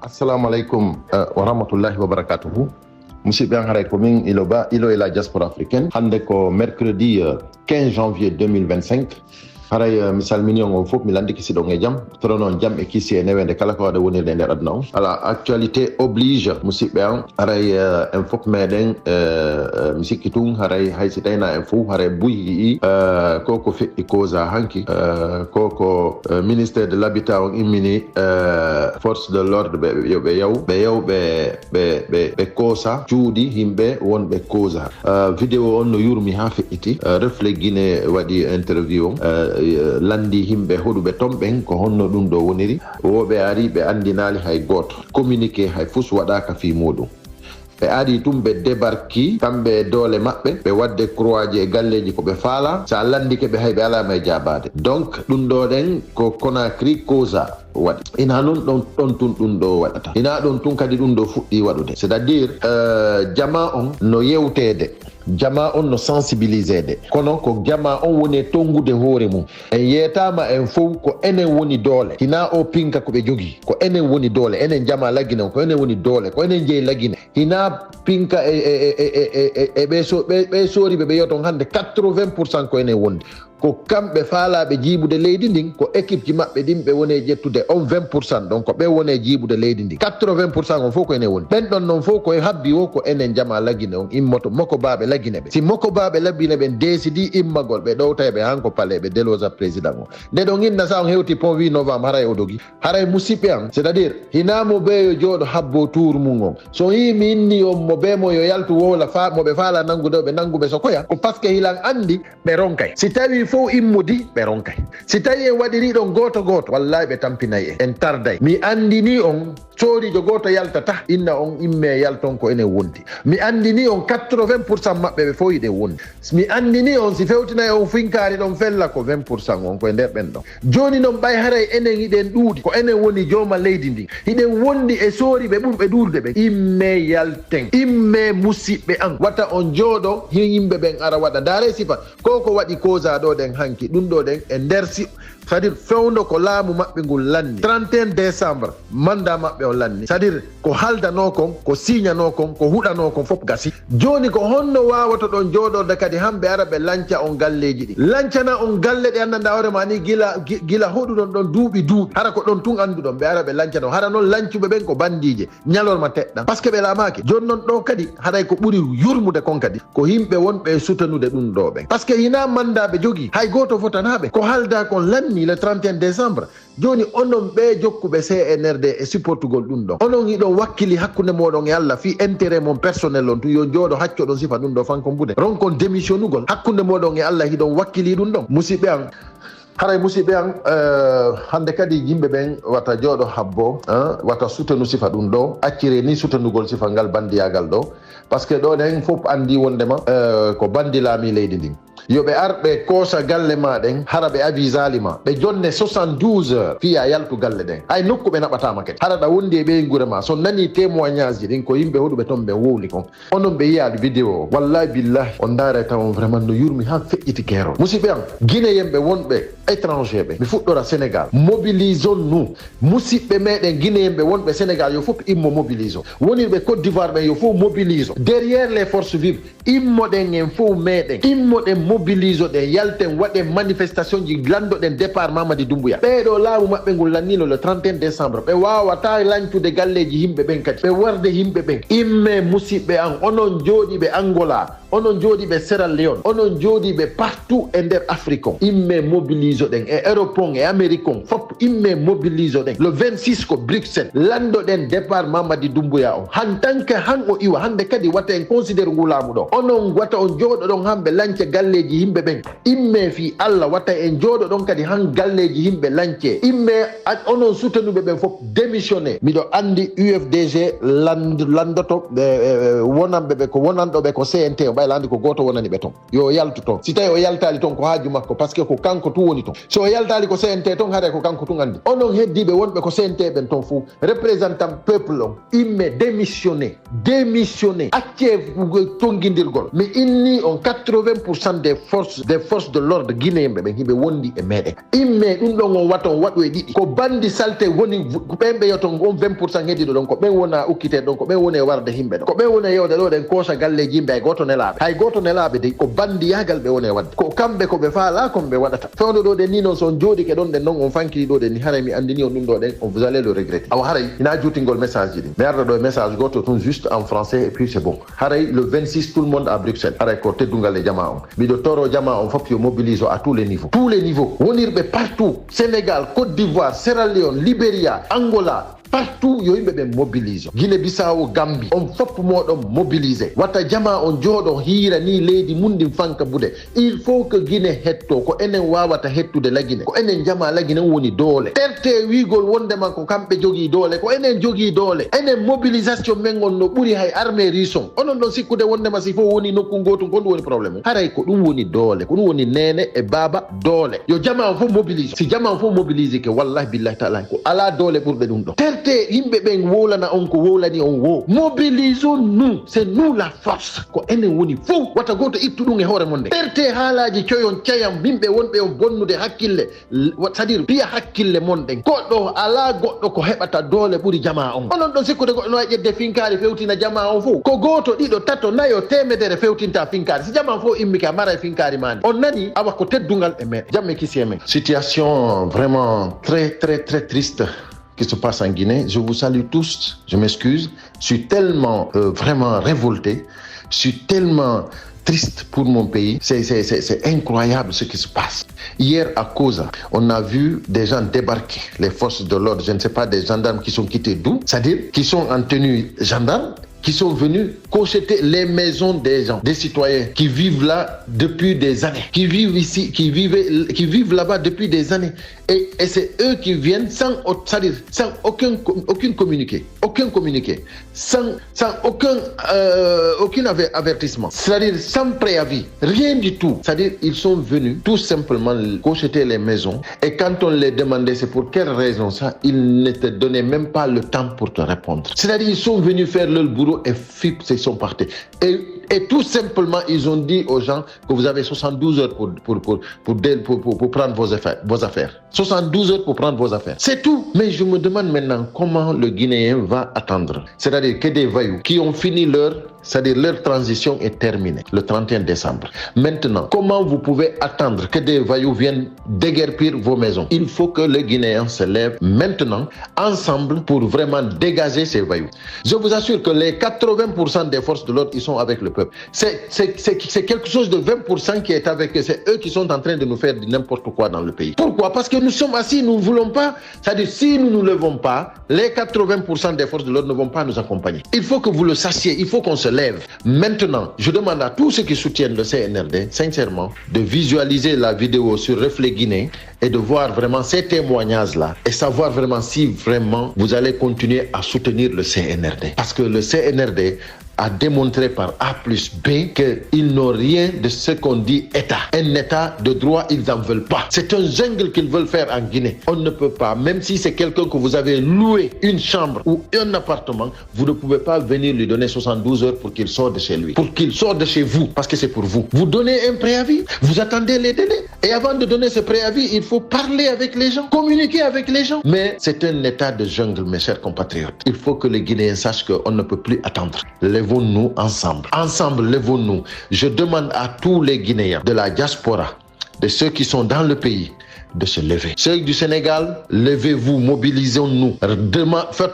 Assalamu alaikum wa rahmatullahi wa barakatuhu. Musidɓe an haray komin ilo e la diaspora africaine. Hande ko mercredi 15 janvier 2025. haray mi salmini on fof mi landi kisiɗon e jaam toro noon jaam e kisi e newede kala ko waɗa wonirde e nder aduna o. Ala actualité oblige musidɓe an haray en fof meɗen mi sikki tun haray haysi tawina en fof haray buyi koko feƴƴi causa hanki koko ministére de l'habitat on immini force de l'ordre ɓe koosa cuuɗi yimɓe wonɓe causa vidéo on no yurmi ha feƴƴiti reflet guine waɗi interview on landi himɓe hoɗuɓe ton ɓen ko honno ɗum ɗo woniri woɓe ari ɓe andinali hay goto communiqué hay fus waɗaka fi muɗum ɓe ari tum ɓe débarki kamɓe doole maɓɓe ɓe wadde croix ji e galleji ko ɓe faala sa landike ɓe hay ɓe alama e jabade donc ɗum ɗo ɗen ko Conakry causa waɗi ina noon ɗon tun ɗum ɗo waɗata ina ɗon tun kadi ɗum ɗo fuɗɗi waɗude c'est à dire jama on no yewtede jama on no sensibilisede kono ko jama on woni e tongude hoore mum en yetama en fof ko enen woni doole hina o pinka ko ɓe jogui ko enen woni doole enen jama laggine on ko enen woni doole ko enen jeeyi laggine hina pinka ɓe sooriɓe ɓe yoton hande 80% ko enen wondi ko kamɓe faalaɓe jiibude leydi ndin ko équipe ji maɓɓe ɗin ɓe woni ƴettude on 20% donc ɓe woni jiibude leydi ndin 80% on fof ko enen woni ɓen ɗon noon fof koye habbi o ko enen jama laggine on immoto moko baɓe laggine ɓe si moko baɓe labbine ɓen décidi immagol ɓe ɗowta ɓe hanko pale ɓe délosa président o nde ɗon inna sa on hewti pont 8 novembre haray o dogi haray musidɓe an c'est à dire hinamo ɓe yo jooɗo habbo tour mum on so yimi inni on mo ɓemo yo yaltu wowla moɓe faala nangude o ɓe nanguɓe so koya ko par ce que hilan andi ɓe ronkay si tawi fof immudi ɓe ronkay si tawi en waɗiri ɗon goto wallahi ɓe tampinayi en tarday mi andini on coorijo goto yaltata inna on imme yalton ko enen wondi mi andini on 80% maɓɓe ɓe fof iɗen wondi mi andini on si fewtinayi on finkari ɗon fella ko 20% on koye nder ɓen ɗon joni noon ɓay haray enen iɗen ɗuuɗi ko enen woni jooma leydi ndi hiɗen wondi e sooriɓe ɓurɓe ɗurde ɓe imme yalten imme musidɓe an wata on jooɗo yimɓe ɓen ara waɗa daare sifa koko waɗi causa ɗo ɗen hanki ɗum ɗo ɗen e nder c'est à dire fewndo ko laamu maɓɓe ngol lanni 31 décembre manda maɓɓe o lanni c'est à dire ko haldano kon ko signano kon ko huɗano kon fof gasi joni ko honno wawata ɗon jooɗorde kadi hamɓe ara ɓe lanca on galleji ɗi lancana on galle ɗe annanda hoorema ni gila hoɗuɗon ɗon duuɓi hara ko ɗon tun anduɗon ɓe ara ɓe lancano hara noon lancuɓe ɓen ko bandije ñalorma teɗɗan par ce que ɓe laamaki joni noon ɗo kadi haɗay ko ɓuuri yurmude kon kadi ko yimɓe wonɓe sutanude ɗum ɗo ɓen par ce que hina mandaɓe jogui hay goto fotanaɓe ko halda kon lanni le 31 décembre joni onon ɓe jokkuɓe CNRD e supportugol ɗum ɗon onon iɗon wakkili hakkude moɗon e Allah fi intérêt mon personnel on tu yo jooɗo haccoɗon sifa ɗum ɗo fanko mbude ronkon démissionnugol hakkude moɗon e Allah hiɗon wakkili ɗum ɗon musidɓe an haray musidɓe an hande kadi yimɓe ɓen wata jooɗo habbo wata sutanu sifa ɗum ɗo accire ni sutanugol sifa ngal bandiyagal ɗo par ce que ɗo ɗen fof andi wondema ko bandi laami leydi ndin yoɓe arɓe koosa galle maɗen hara ɓe avisali ma ɓe jonne 72 heures fiya yaltu galle ɗen hay nokku ɓe naɓatama kadi hara ɗa wondi e ɓe gure ma so nani témoignage ji ɗin ko yimɓe hoɗuɓe toon ɓe wowli kon onon ɓe yiyaɗo vidéo o wallahi billahi on daare taw on vraiment no yurmi ha feƴƴiti keerol musidɓe an guinéen ɓe wonɓe étranger ɓe mi fuɗɗora sénégal mobilisons nous musidɓe meɗen guinéen ɓe wonɓe sénégal yo fof immo mobilise o wonirɓe côte d'ivoire ɓen yo fof mobilise o derrière les forces vives immoɗen en fof meɗen immoɗen mobilise ɗen yalten waɗen manifestation ji landoɗen départ Mamadi Doumbouya ɓeɗo laamu maɓɓe ngol lannino le 31 décembre ɓe wawata lancude galleji yimɓe ɓen kadi ɓe warde yimɓe ɓen imme musidɓe an onon jooɗiɓe Angola onon jooɗiɓe Sierra Leone onon jooɗiɓe partout e nder Afrique on imme mobilise ɗen e Europe on e Amérique on fop imme mobilise ɗen le 26 ko Bruxelles landoɗen départ Mamadi Doumbouya on han tant que han o iwa hande kadi wata en considére ngu laamu ɗo onon wata on jooɗo ɗon hamɓe lanca galleji yimɓe ɓen imme fi Allah wata en jooɗo ɗon kadi han galleji yimɓe lance imme onon sutanuɓe ɓen fof démissionné miɗo andi UFDG landoto wonanɓe ɓe ko wonanɗoɓe ko CNT ɓaylandi ko goto wonani ɓe ton yo yaltu ton si tawi o yaltali ton ko haaju makko par ce que ko kanko tu woni ton so o yaltali ko CNT ton haɗa ko kanko tun andi onon heddiɓe wonɓe ko CNT ɓen ton fou représentant peuple on imme démissionné acce tonguidirgol mi inni on 80% des forces de l'ordre guinéen ɓe hiɓe wondi e meɗen imme ɗum ɗon on waton waɗo e ɗiɗi ko bandi salte woni ɓen ɓe yoton on 20% heddiɗo ɗon ko ɓen wona ukkite ɗon ko ɓen woni e warde himɓe ɗon ko ɓen woni e yewde ɗo ɗen koosa galleji yimɓe hay goto nelaɓe de ko bandi yagal ɓe woni e wadde ko kamɓe koɓe faala kon ɓe waɗata fewdo ɗo ɗen ni noon son jooɗike ɗon ɗen noon on fankiri ɗo ɗen ni haray mi andini on ɗum ɗo ɗen on vous allez le regretter awa haray ina juutingol message ji ɗi mi arda ɗo e message goto tun juste en français et puis c'est bon haray le 26 tout le monde à Bruxelles haray ko teddungal e jama on miɗo toro jama on fof yo mobilise à tous les niveaux wonirɓe partout Sénégal Côte d'Ivoire Sierra Leone Libéria Angola partout yo yimɓe ɓe mobilise Guinée Bissau Gambie on fopp moɗon mobilisé watta jama on jooɗo hiira ni leydi mundin fanka bude il faut que Guinée hetto ko enen wawata hettude Laguine ko enen jama Laguine woni doole terte wigol wondema ko kamɓe jogii doole ko enen jogii doole enen mobilisation men on no ɓuuri hay armée rison onon ɗon sikkude wondema si fof woni nokku gotum ko ɗum woni probléme haray ko ɗum woni doole ko ɗum woni nene e baba doole yo jama on fof mobilise si jama on fof mobilise ke wallahi billahi taala ko ala doole ɓurɓe ɗum ɗo te yimɓe ɓen wowlana on ko wowlani on wo mobilisons nous c'est nous la force ko enen woni fof wata goto ittu ɗum e hoore mon nde terte haalaji coyon cayam yimɓe wonɓe on bonnude hakkille c'est à dire piya hakkille mon ɗen goɗɗo ala goɗɗo ko heɓata doole ɓuuri jama on onon ɗon sikkude goɗɗo no wawi ƴedde finkari fewtina jama on fof ko goto ɗiɗo tato nayo temedere fewtinta finkari si jama on fof immike a mara e finkari mani on nani awa ko teddungal e meɗen jamme kisi e men situation vraiment très triste qui se passe en Guinée. Je vous salue tous, je m'excuse. Je suis tellement vraiment révolté, je suis tellement triste pour mon pays. C'est incroyable ce qui se passe. Hier à Koza, on a vu des gens débarquer, les forces de l'ordre, je ne sais pas, des gendarmes qui sont quittés d'où, c'est-à-dire qui sont en tenue gendarme, qui sont venus constater les maisons des gens, des citoyens qui vivent là depuis des années, qui vivent ici, qui vivent là-bas depuis des années. Et c'est eux qui viennent sans aucun communiqué, sans aucun avertissement, c'est-à-dire sans préavis, rien du tout. C'est-à-dire ils sont venus tout simplement constater les maisons et quand on les demandait c'est pour quelle raison ça, ils ne te donnaient même pas le temps pour te répondre. C'est-à-dire ils sont venus faire leur boulot et ils sont partis. Et tout simplement, ils ont dit aux gens que vous avez 72 heures pour prendre vos affaires. 72 heures pour prendre vos affaires. C'est tout. Mais je me demande maintenant comment le Guinéen va attendre. C'est-à-dire que des voyous qui ont fini leur transition est terminée le 31 décembre. Maintenant, comment vous pouvez attendre que des voyous viennent déguerpir vos maisons? Il faut que les Guinéens se lèvent maintenant, ensemble, pour vraiment dégager ces voyous. Je vous assure que les 80% des forces de l'ordre, ils sont avec le peuple. C'est quelque chose de 20% qui est avec eux. C'est eux qui sont en train de nous faire n'importe quoi dans le pays. Pourquoi? Parce que nous sommes assis, nous ne voulons pas. C'est-à-dire, si nous ne nous levons pas, les 80% des forces de l'ordre ne vont pas nous accompagner. Il faut que vous le sachiez, il faut qu'on se lève. Maintenant, je demande à tous ceux qui soutiennent le CNRD, sincèrement, de visualiser la vidéo sur Reflet Guinée et de voir vraiment ces témoignages-là et savoir vraiment si vraiment vous allez continuer à soutenir le CNRD. Parce que le CNRD a démontré par A plus B qu'ils n'ont rien de ce qu'on dit État. Un État de droit, ils n'en veulent pas. C'est un jungle qu'ils veulent faire en Guinée. On ne peut pas, même si c'est quelqu'un que vous avez loué une chambre ou un appartement, vous ne pouvez pas venir lui donner 72 heures pour qu'il sorte de chez lui, pour qu'il sorte de chez vous, parce que c'est pour vous. Vous donnez un préavis, vous attendez les délais. Et avant de donner ce préavis, il faut parler avec les gens, communiquer avec les gens. Mais c'est un état de jungle, mes chers compatriotes. Il faut que les Guinéens sachent qu'on ne peut plus attendre. Lèvons-nous ensemble. Ensemble, lèvons-nous. Je demande à tous les Guinéens de la diaspora, de ceux qui sont dans le pays, de se lever. Ceux du Sénégal, levez-vous, mobilisons-nous.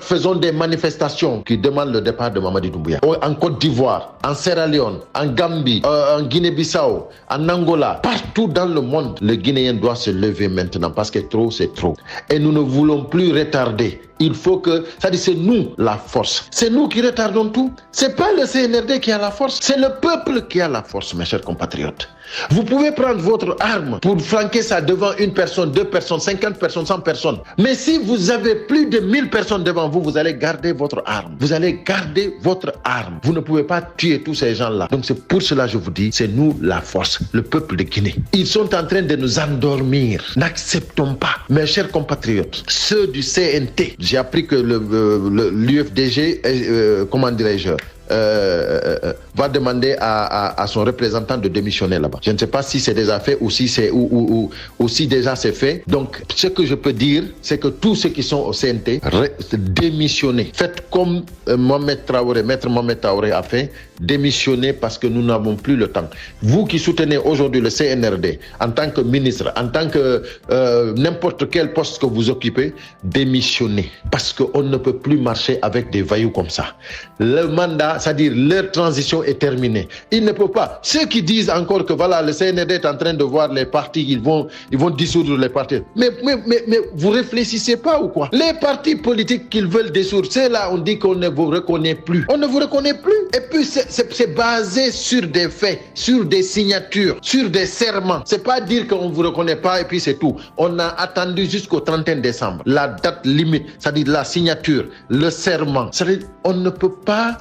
Faisons des manifestations qui demandent le départ de Mamadi Doumbouya. En Côte d'Ivoire, en Sierra Leone, en Gambie, en Guinée-Bissau, en Angola, partout dans le monde, le Guinéen doit se lever maintenant parce que trop, c'est trop. Et nous ne voulons plus retarder. Il faut que, c'est-à-dire c'est nous la force. C'est nous qui retardons tout. C'est pas le CNRD qui a la force, c'est le peuple qui a la force, mes chers compatriotes. Vous pouvez prendre votre arme pour flanquer ça devant une personne, 2 personnes, 50 personnes, 100 personnes. Mais si vous avez plus de 1000 personnes devant vous, vous allez garder votre arme. Vous allez garder votre arme. Vous ne pouvez pas tuer tous ces gens-là. Donc c'est pour cela que je vous dis, c'est nous la force, le peuple de Guinée. Ils sont en train de nous endormir. N'acceptons pas, mes chers compatriotes, ceux du CNT. J'ai appris que l'UFDG, comment dirais-je, va demander à son représentant de démissionner là-bas. Je ne sais pas si c'est déjà fait ou si c'est ou si déjà c'est fait. Donc, ce que je peux dire, c'est que tous ceux qui sont au CNT, démissionnez. Faites comme Maître Mohamed Traoré a fait, démissionnez parce que nous n'avons plus le temps. Vous qui soutenez aujourd'hui le CNRD en tant que ministre, en tant que n'importe quel poste que vous occupez, démissionnez parce qu'on ne peut plus marcher avec des voyous comme ça. Le mandat, c'est-à-dire leur transition est terminée. Ils ne peuvent pas. Ceux qui disent encore que voilà, le CNRD est en train de voir les partis, ils vont dissoudre les partis. Mais vous réfléchissez pas ou quoi? Les partis politiques qu'ils veulent dissoudre, c'est là on dit qu'on ne vous reconnaît plus. On ne vous reconnaît plus. Et puis c'est basé sur des faits, sur des signatures, sur des serments. C'est pas dire qu'on ne vous reconnaît pas et puis c'est tout. On a attendu jusqu'au 31 décembre. La date limite, c'est-à-dire la signature, le serment. C'est-à-dire on ne peut pas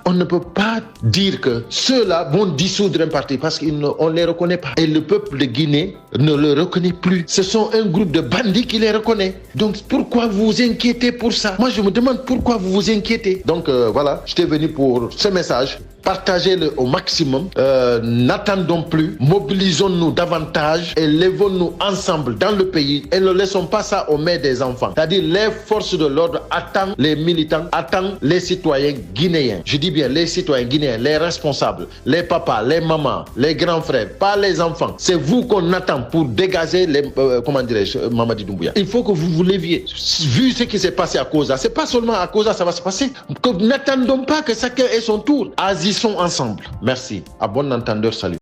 dire que ceux-là vont dissoudre un parti parce qu'on ne les reconnaît pas. Et le peuple de Guinée ne le reconnaît plus. Ce sont un groupe de bandits qui les reconnaît. Donc pourquoi vous vous inquiétez pour ça? Moi je me demande pourquoi vous vous inquiétez. Donc voilà, j'étais venu pour ce message. Partagez-le au maximum. N'attendons plus. Mobilisons-nous davantage et lèvons-nous ensemble dans le pays et ne laissons pas ça aux mains des enfants. C'est-à-dire les forces de l'ordre attendent les militants, attendent les citoyens guinéens. Je dis bien les citoyens guinéens, les responsables, les papas, les mamans, les grands frères, pas les enfants. C'est vous qu'on attend pour dégager les, comment dirais-je, Mamadi Doumbouya. Il faut que vous vous leviez. Vu ce qui s'est passé à Koza, c'est pas seulement à Koza ça va se passer. N'attendons pas que chacun ait son tour. Agissons ensemble. Merci. À bon entendeur, salut.